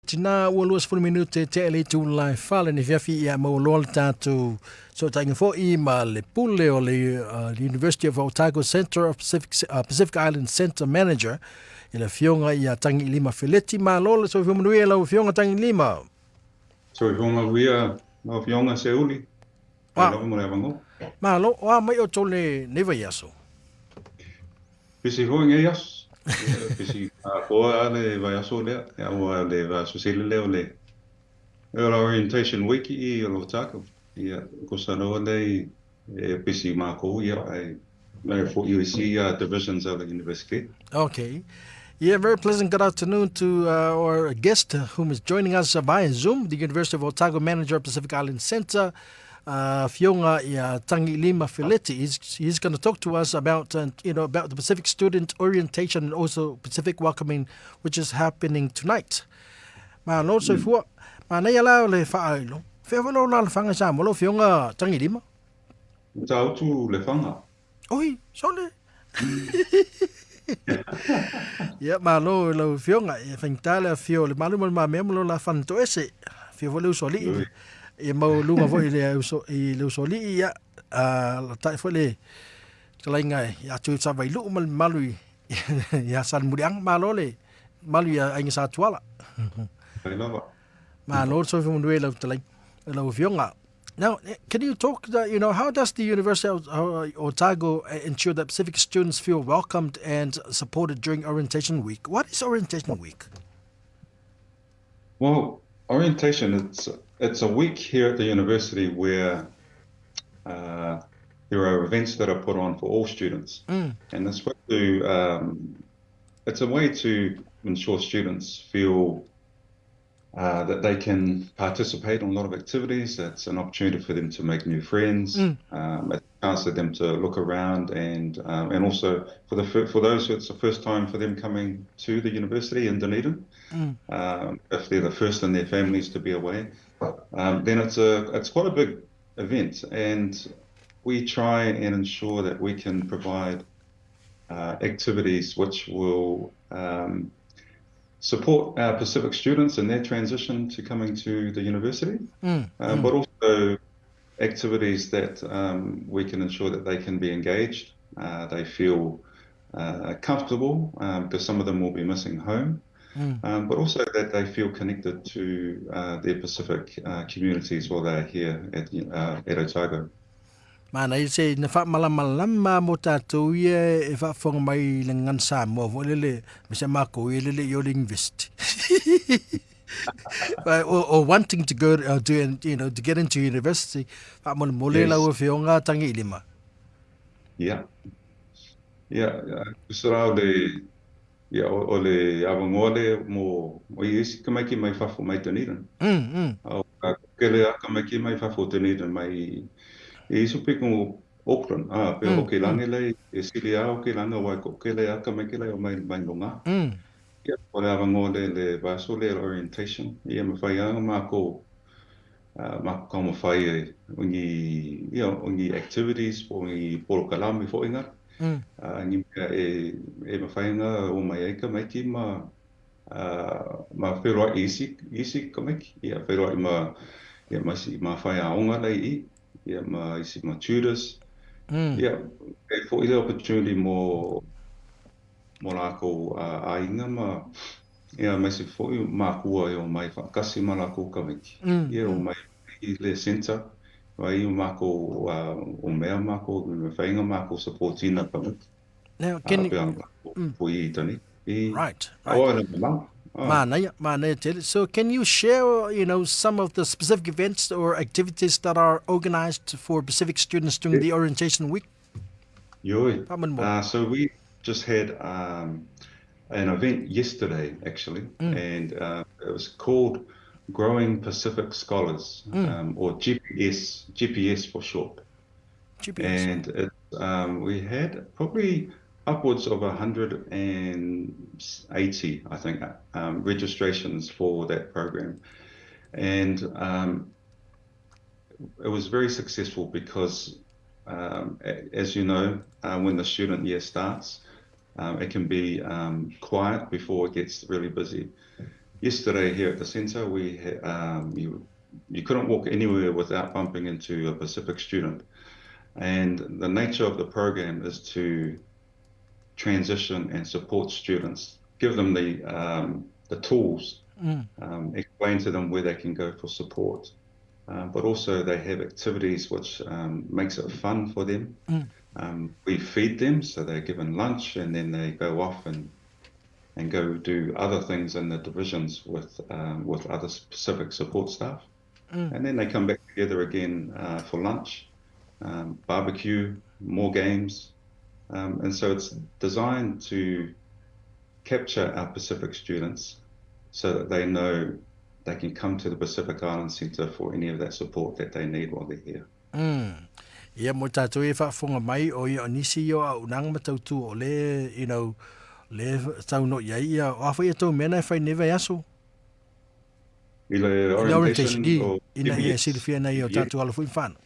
Tina ua for minute te ele tu lai fale ni fiafi ia mo lol tatu so tainga fo I ma le pule o le University of Otago Center of Pacific Island Center Manager i le fionga ia Tagiilima Feleti ma lol so fionga nui la fionga Tagiilima. So fionga wia ma fionga se uli. Wa Lo mo le vango. ma lo wa mai o tole neva yaso. Pisi ho nge yas. Pisi ko ale va yaso le ya o le va so se le le. Orientation week I Otago. Ia ko sa no le pisi ma ko ia ai for UC divisions of the university. Okay. Yeah, very pleasant good afternoon to our guest whom is joining us via Zoom, the University of Otago Manager of Pacific Island Center, Fionga Tagiilima Feleti. He's going to talk to us about about the Pacific Student Orientation and also Pacific Welcoming, which is happening tonight. Ma no so fu ma na yala le fa'ailo. Fevolo la fanga sa mo lo Fionga Tagiilima. Tau tu le fanga. Oi, sole. Ya malo lo fionga e fintala fio le malu ma memlo la fanto ese fio vole usoli e mo lunga voi le uso I le usoli ya la tai fole kalainga ya tu sa vai lu mal malu ya san muriang malo le malu ya ainga sa tuala ma no so fio ndue lo talai lo fionga. Now, can you talk, how does the University of Otago ensure that Pacific students feel welcomed and supported during Orientation Week? What is Orientation Week? Well, orientation, it's a week here at the university where there are events that are put on for all students. And it's a way to ensure students feel that they can participate in a lot of activities. It's an opportunity for them to make new friends. It's a chance for them to look around, and also for those who it's the first time for them coming to the university in Dunedin. If they're the first in their families to be away, then it's quite a big event, and we try and ensure that we can provide activities which will support our Pacific students in their transition to coming to the university, but also activities that we can ensure that they can be engaged, they feel comfortable, because some of them will be missing home, but also that they feel connected to their Pacific communities while they're here at Otago. Mana I se na fa malama mo tatou e fa fonga mai le ngan Samoa vo le me se mako le yo linguist. Or wanting to go to get into university fa mo la o fionga Tagiilima. Yeah. Kusara o le avangole mo isi kamaki mai fa fo mai Dunedin. Kele kamaki mai fa fo Dunedin mai E iso pe ko Auckland, pe o ke lange lei, e sili au ke langa wai ko ke lei aka mai ke lei o mai longa. Ia, o le awango le vaso le orientation, ia ma whai anga mako ma whai ungi activities, po ungi poro kalami fo inga. Ngi e ma whai anga o mai eika mai ki ma wherua isi ka mai ki, ia wherua ma whai aonga lei I. Yeah, my tutors. Yeah, for the opportunity more lako ainga ma. Yeah, my for you makua o mai kasi malako kamiki. Yeah, o mai le center. Vai mako o mea mako me fainga mako supportina kamiki. Now, can you? Right. So can you share, some of the specific events or activities that are organized for Pacific students during the Orientation Week? So we just had an event yesterday, actually, and it was called Growing Pacific Scholars, or GPS for short. GPS. And we had probably upwards of 180, I think, registrations for that program. And it was very successful because, as you know, when the student year starts, it can be quiet before it gets really busy. yesterday here at the centre, you couldn't walk anywhere without bumping into a Pacific student. And the nature of the program is to transition and support students, give them the tools, explain to them where they can go for support. But also they have activities which makes it fun for them. We feed them, so they're given lunch, and then they go off and go do other things in the divisions with other specific support staff. And then they come back together again for lunch, barbecue, more games. And so it's designed to capture our Pacific students so that they know they can come to the Pacific Island Centre for any of that support that they need while they're here. Ia mo tātou e whaafonga mai o i anisi o au nang matautu o le, le tau no iai ia o awha ia tau mena e whai newe aso. I le orientation o ina ia silifia nei o tātou ala fui whana.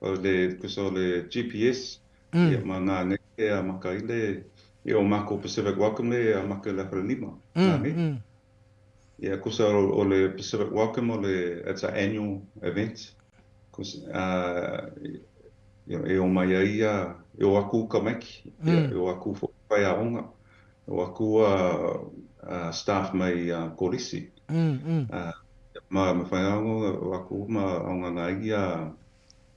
O le GPS, ia ma ngā neke a maka ile, ia o mako Pacific Welcome le a maka le Tagiilima. Ia kusa o le Pacific Welcome it's an annual event. E o mai ia, e o aku kameki, e o aku whai aonga, e o aku staff mai korisi. Ma whai aonga, o aku ma aonga ngā ia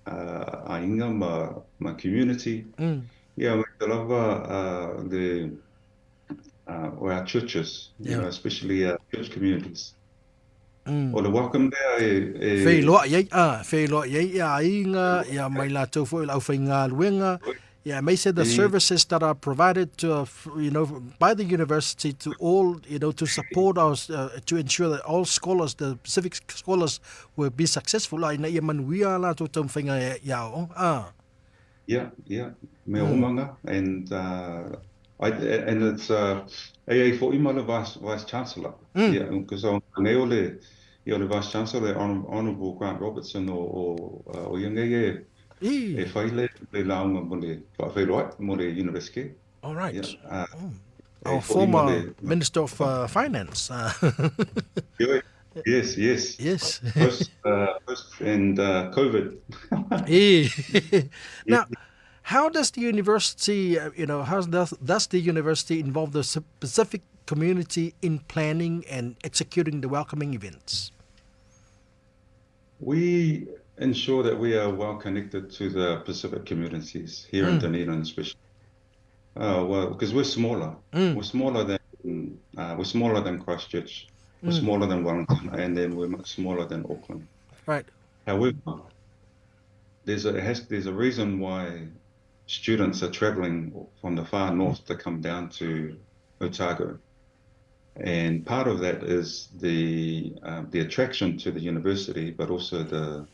a inga ma community. Ia mai te lava or our churches, especially our church communities. O le welcome there Whei loa iei ia inga, ia mai la tau fo i lau whai ngā luenga. Yeah, may say the services that are provided to, by the university to all, to support us, to ensure that all scholars, the Pacific scholars, will be successful. Yeah, yeah. Me omanga, and it's AA for imala vice chancellor. Yeah, because on the vice chancellor, Honourable Grant Robertson or Yangay. E whaile le launga mo le whawheroa mo le university. All right. Yeah. Our former Minister of Finance. Yes. Post and COVID. Now, how does the university, how does the university involve the Pacific community in planning and executing the welcoming events? We ensure that we are well connected to the Pacific communities here in Dunedin, especially. Because we're smaller. We're smaller than Christchurch. We're smaller than Wellington, and then we're much smaller than Auckland. Right. However, there's a reason why students are travelling from the far north to come down to Otago, and part of that is the attraction to the university, but also the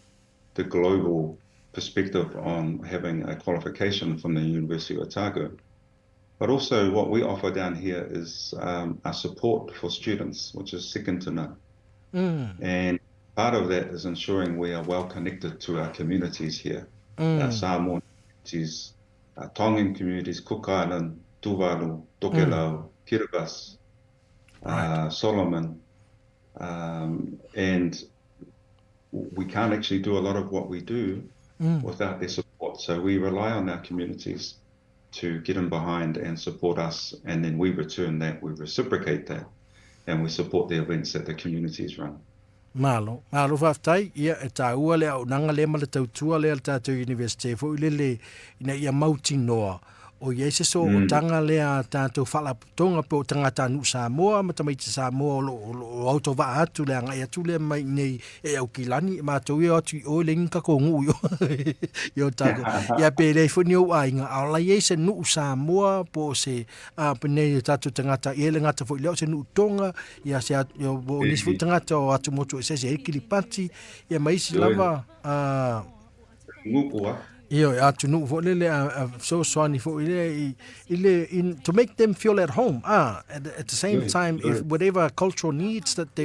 global perspective on having a qualification from the University of Otago. But also what we offer down here is our support for students, which is second to none. And part of that is ensuring we are well connected to our communities here, our Samoan communities, our Tongan communities, Cook Island, Tuvalu, Tokelau, Kiribati, Solomon, and we can't actually do a lot of what we do without their support. So we rely on our communities to get in behind and support us, and then we return that, we reciprocate that, and we support the events that the communities run. Malo whaftai, ia e tā ua lea o nanga lea ma le tautua lea le tātou university, fo i lele ina ia mauti noa. O iese so o tanga lea tātou whalaputonga pe o tangata nu Samoa, matamaiti Samoa o auto wa atu lea ngai atu lea mai nei e au kilani, mātou i atu i o le ngika ko ngu yo tāko. Ia pe lei whuni au ainga, au la iese nu Samoa po se penei tātou tangata i ele ngata fo i leo se nu tonga, ia se o nisi fo tangata o atu motu e se ekilipati, ia maisi lava Ngupua. Io atu nu fo lele so swani fo ile in to make them feel at home. At the same time, if whatever cultural needs that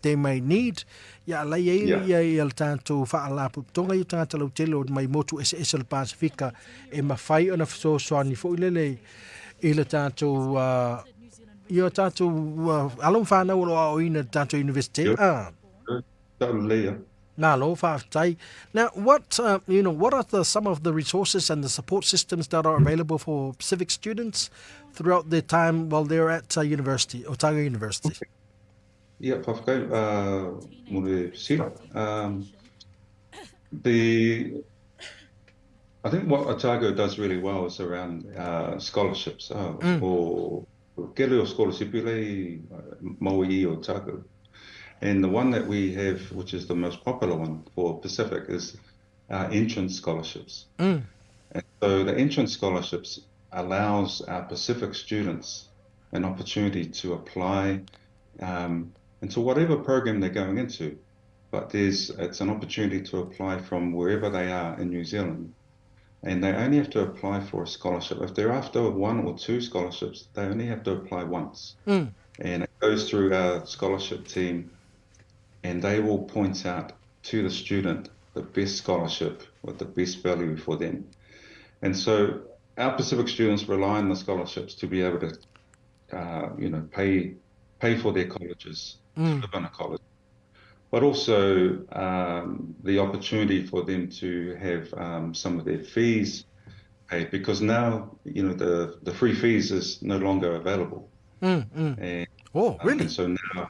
they may need, ya la ia il tanto fa la tonga i tanga lo telo mai motu es el Pacifica e ma fai ona so swani fo ile tanto Ia tātou alum whānau o ina tātou university. Ia, Ah, tāu lea. nā lo whātai. Now, what what are some of the resources and the support systems that are available for Pacific students throughout their time while they're at university, Otago University? Ia, whawhakai, mure sira. The I think what Otago does really well is around scholarships, or kele o scholarship rei Maui i Otago. And the one that we have, which is the most popular one for Pacific, is our entrance scholarships. And so the entrance scholarships allows our Pacific students an opportunity to apply into whatever program they're going into. But it's an opportunity to apply from wherever they are in New Zealand. And they only have to apply for a scholarship. If they're after one or two scholarships, they only have to apply once. And it goes through our scholarship team, and they will point out to the student the best scholarship with the best value for them. And so our Pacific students rely on the scholarships to be able to, pay for their colleges, to live in a college, but also the opportunity for them to have some of their fees paid, because now, the free fees is no longer available. And, Oh, really? and so now,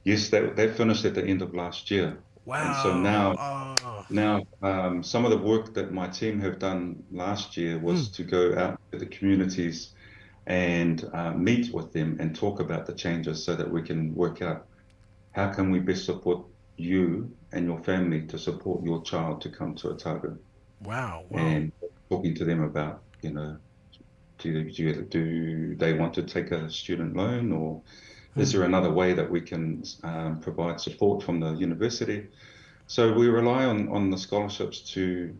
yes, that finished at the end of last year. Wow. And so now some of the work that my team have done last year was to go out to the communities and meet with them and talk about the changes so that we can work out how can we best support you and your family to support your child to come to Otago. Wow. And talking to them about, do they want to take a student loan, or is there another way that we can provide support from the university? So we rely on the scholarships to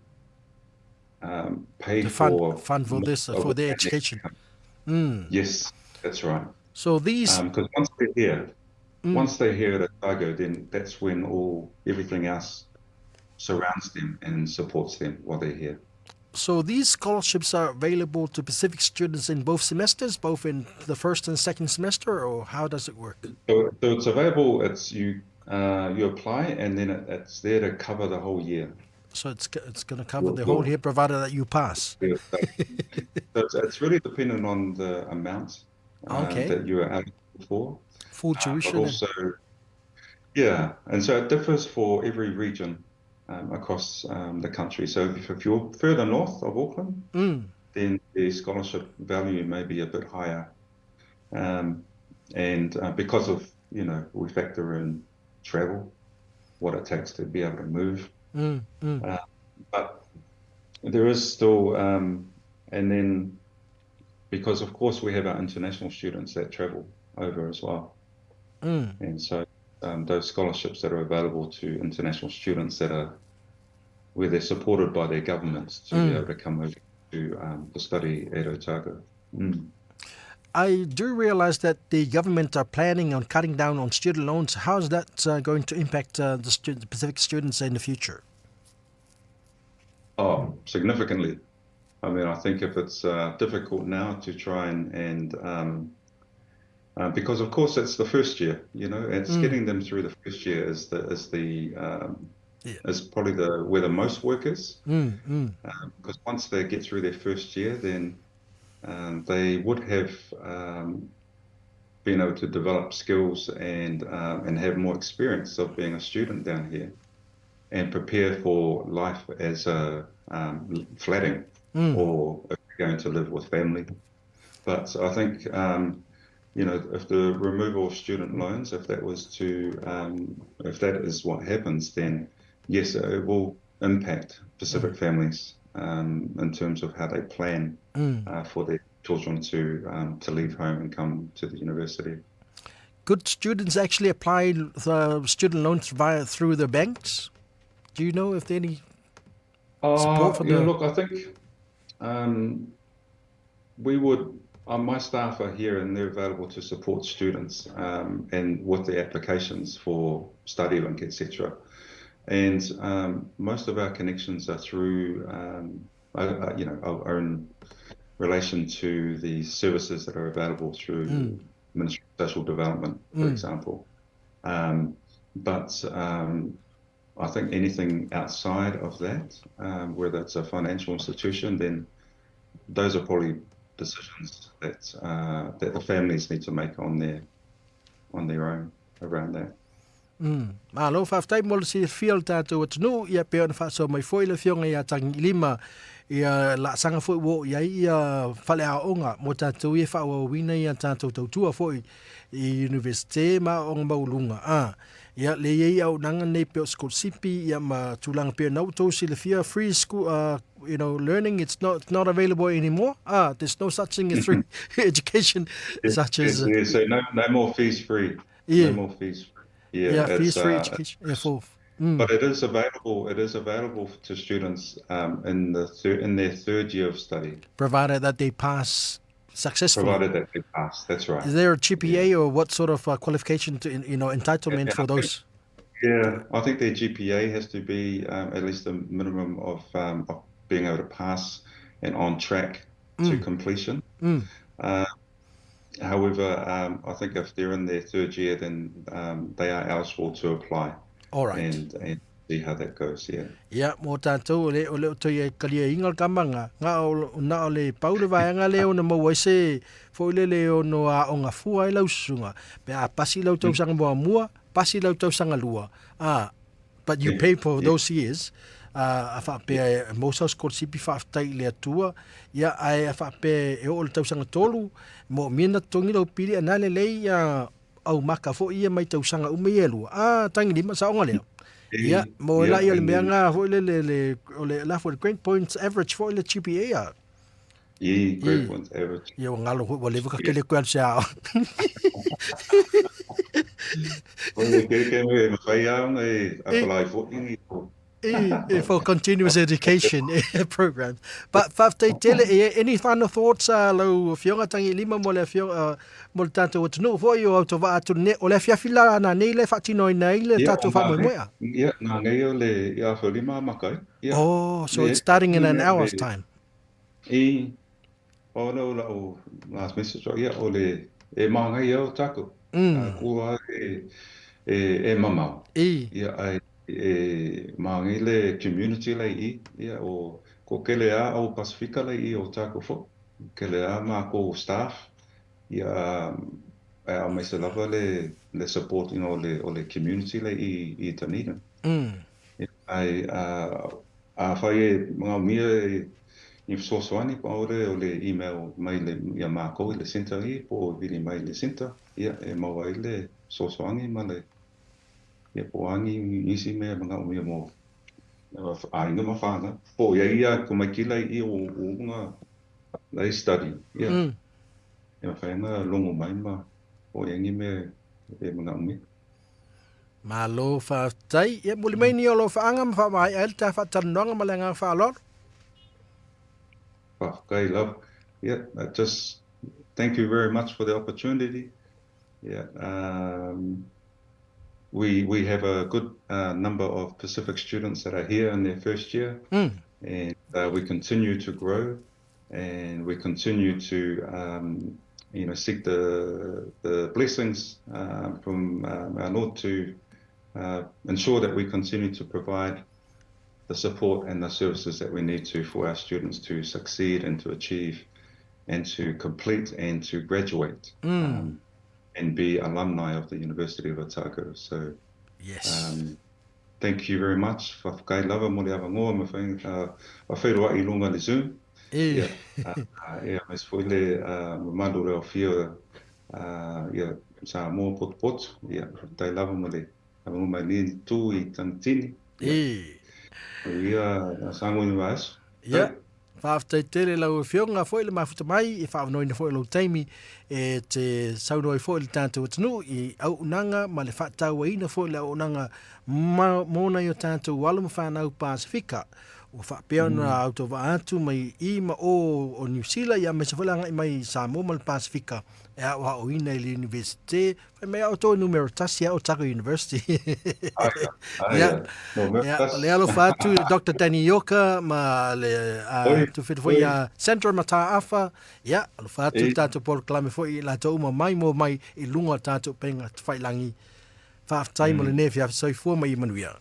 pay for fund for this for their education. Yes, that's right. So these because once they're here at Otago, then that's when everything else surrounds them and supports them while they're here. So these scholarships are available to Pacific students in both semesters, both in the first and second semester, or how does it work? So it's available. It's you apply, and then it's there to cover the whole year. So it's going to cover the whole year, provided that you pass. Yeah, so it's really dependent on the amount that you are eligible for. Full tuition. But also, and so it differs for every region across the country. So if you're further north of Auckland, then the scholarship value may be a bit higher. And because of, we factor in travel, what it takes to be able to move. But there is still, and then because of course we have our international students that travel over as well. And so those scholarships that are available to international students where they're supported by their governments to be able to come over to study at Otago. I do realize that the government are planning on cutting down on student loans. How is that going to impact the Pacific students in the future? Oh, significantly. I mean, I think if it's difficult now to try and because of course it's the first year, it's getting them through the first year is probably where the most work is. Because once they get through their first year, then they would have been able to develop skills and have more experience of being a student down here and prepare for life as a flatting or if you're going to live with family. But I think, if the removal of student loans, if that is what happens, then yes, it will impact Pacific families in terms of how they plan for their children to leave home and come to the university. Could students actually apply the student loans through the banks? Do you know if there any support for Look, I think we would. My staff are here and they're available to support students and with the applications for StudyLink, etc. And most of our connections are through, our own relation to the services that are available through Ministry of Social Development, for example. But I think anything outside of that, whether it's a financial institution, then those are probably decisions that that the families need to make on their own around that. Malo whaftai mo si fiel tātou atunu ia peo na whaso mai foi le fionga ia Tagiilima ia la sanga foi wo ia whale a onga mo tātou ia whaua wina ia tātou tautua foi i University ma onga maulunga. Ia le ia au nanga nei peo school sipi ia ma tulanga peo nau tau si le fia free school learning it's not available anymore. There's no such thing as free education such as so no more fees free. No more fees free. Yeah, fees-free education. But it is available. It is available to students in their third year of study, provided that they pass successfully. Provided that they pass, that's right. Is there a GPA or what sort of qualification to entitlement for those? I think their GPA has to be at least a minimum of being able to pass and on track to completion. However, I think if they're in their third year, then they are eligible to apply. All right. And see how that goes, Yeah, mo tātou o leo toi kalia ingal kamanga. Ngā o le paule vaenga leo na mawese fo leo no a o ngā fua i lausunga. Pe a pasi lau tau sanga mua, pasi lau tau sanga lua. But you pay for those years. A whape Moses school sipi whaftai le atua. Ia ai a whape e o le tau sanga tolu. Mo miena tongi lau piri anale lei au maka fo ia mai tau sanga ume elu. Tagiilima sa onga leo. Ia, mo la ia le mea ngā fo le la for the grade points average fo le GPA. Grade points average. Ia ngalo ho le vuka kele kwal sa. Ke me whai au ngai apply for ini. For continuous education programs. But whaftai tele, any final thoughts lau fionga Tagiilima mo le fionga mo le tātou atunu fo i o au towa atu ne o le fiafila na nei le whatinoi nei le tātou whamoimoia? Yeah, ngā ngai o le ia whalima makai. So it's starting in an hour's time. O last message o le maa ngai au tāku. Kua e mamau. Ia ai maangi le community lei o ko kele a o Pasifika lei o Otago fo kele a ma ko staff ia a mai se lava le support o le community lei i Dunedin. Ai a fai mga mia i sosoani pa ore o le email mai le ia ma ko le center i po vili mai le center ia e mawai le sosoani ma le ia poangi isi mea mga umia mo ainga mawhana. Po ia ko mai kila i o unga lai study. Ia whaenga longo mai ma po iangi mea mga umia. Malo whaftai. Ia muli mai ni o lo whaanga ma whaamai ael ta whatanonga ma lenga whaalor. Whafkai love. Yeah, just thank you very much for the opportunity. Yeah. We have a good number of Pacific students that are here in their first year, and we continue to grow, and we continue to seek the blessings from our Lord to ensure that we continue to provide the support and the services that we need to for our students to succeed and to achieve and to complete and to graduate. And be alumni of the University of Otago. So, yes. Thank you very much. Whafkai lava mo le awangoa ma whairua i lunga le Zoom. Ia, mes foi le mamadu reo fia ia sa mo pot. Ia, tai lava mo le awangoa mai ni tu I tantini. Ia, sango ni waes. Ia. Whaftai tere lau whionga fwoi le mafuta mai, whaafnoi na fwoi lau taimi, te saunoi fwoi le tātou atanu, I au unanga, ma le whaatau ina fwoi le au unanga mōna I o tātou walamu whanau Pasifika, o whapea na auto wa atu mai I ma o New Zealand ia me se whalanga I mai Samoa ma le Pasifika e a wa o ina I University whai mai au tō numero tasi a Otago University ia No, me ia tas. le alo whatu Dr. Danny Yoka ma le Oi, tu whitu fwoi a Central Mata Afa ia alo whatu Ei. tātou polo klame fwoi la tō uma mai mo mai I lunga tātou penga whailangi whaafitai mo le nefi a soifua mai I manuia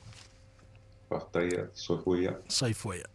Whakataia, soifua ia. soifua ia